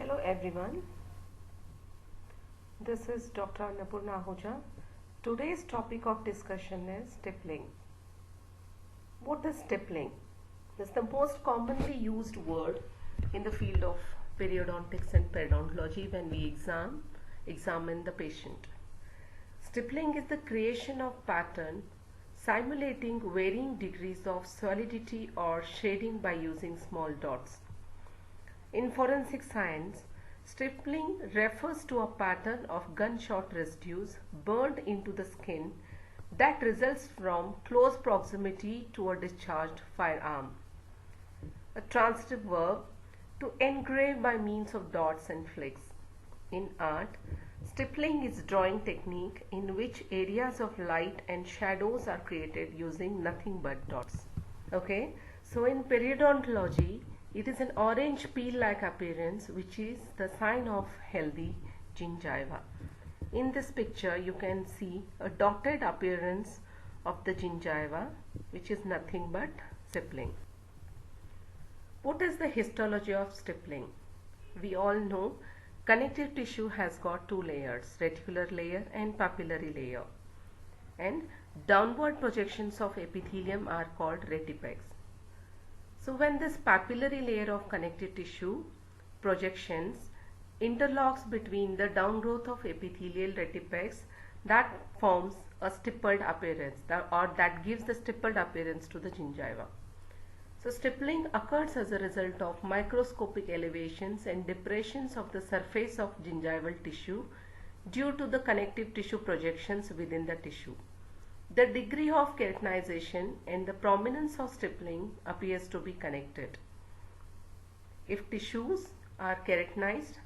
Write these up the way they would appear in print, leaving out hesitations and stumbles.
Hello everyone, this is Dr. Annapurna Ahuja. Today's topic of discussion is stippling. What is stippling? It's the most commonly used word in the field of periodontics and periodontology when we examine the patient. Stippling is the creation of pattern simulating varying degrees of solidity or shading by using small dots. In forensic science, stippling refers to a pattern of gunshot residues burned into the skin that results from close proximity to a discharged firearm. A transitive verb, to engrave by means of dots and flicks. In art, stippling is drawing technique in which areas of light and shadows are created using nothing but dots. Okay, so in periodontology, it is an orange peel-like appearance which is the sign of healthy gingiva. In this picture you can see a dotted appearance of the gingiva which is nothing but stippling. What is the histology of stippling? We all know connective tissue has got two layers, reticular layer and papillary layer, and downward projections of epithelium are called retipex. So when this papillary layer of connective tissue projections interlocks between the downgrowth of epithelial retipex, that forms a stippled appearance that gives the stippled appearance to the gingiva. So stippling occurs as a result of microscopic elevations and depressions of the surface of gingival tissue due to the connective tissue projections within the tissue. The degree of keratinization and the prominence of stippling appears to be connected. If tissues are keratinized,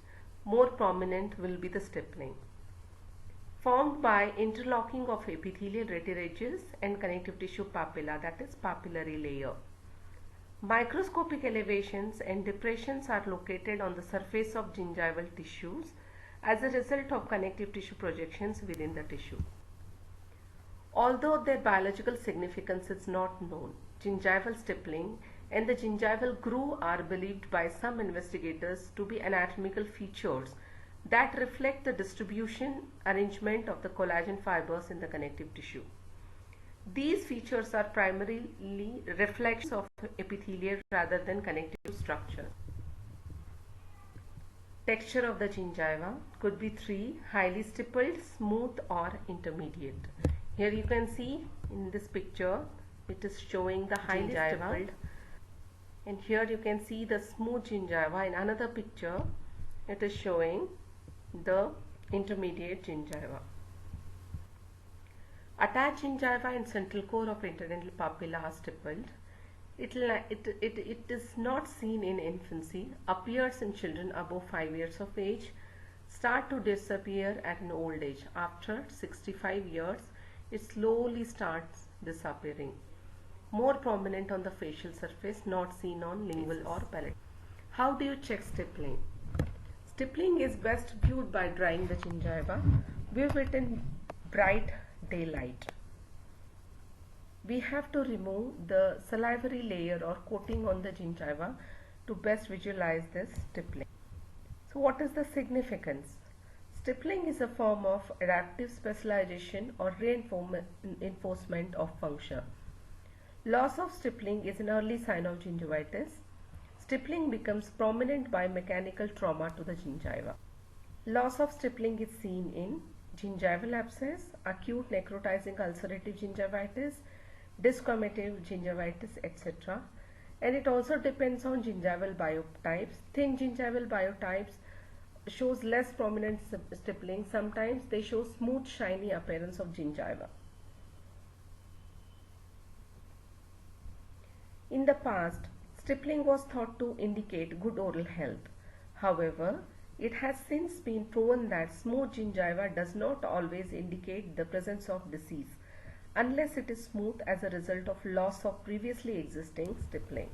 more prominent will be the stippling. Formed by interlocking of epithelial retiridges and connective tissue papilla, that is papillary layer. Microscopic elevations and depressions are located on the surface of gingival tissues as a result of connective tissue projections within the tissue. Although their biological significance is not known, gingival stippling and the gingival groove are believed by some investigators to be anatomical features that reflect the distribution arrangement of the collagen fibers in the connective tissue. These features are primarily reflections of epithelial rather than connective structure. Texture of the gingiva could be three: highly stippled, smooth, or intermediate. Here you can see in this picture it is showing the highly stippled, and here you can see the smooth gingiva. In another picture it is showing the intermediate gingiva. Attached gingiva and central core of interdental papilla are stippled. It is not seen in infancy, appears in children above 5 years of age, start to disappear at an old age. After 65 years, it slowly starts disappearing. More prominent on the facial surface, not seen on lingual or palate. How do you check stippling? Stippling is best viewed by drying the gingiva. View it in bright daylight. We have to remove the salivary layer or coating on the gingiva to best visualize this stippling. So what is the significance? Stippling is a form of adaptive specialization or reinforcement of function. Loss of stippling is an early sign of gingivitis. Stippling becomes prominent by mechanical trauma to the gingiva. Loss of stippling is seen in gingival abscess, acute necrotizing ulcerative gingivitis, desquamative gingivitis, etc. And it also depends on gingival biotypes. Thin gingival biotypes shows less prominent stippling. Sometimes they show smooth, shiny appearance of gingiva. In the past, stippling was thought to indicate good oral health. However, it has since been proven that smooth gingiva does not always indicate the presence of disease unless it is smooth as a result of loss of previously existing stippling.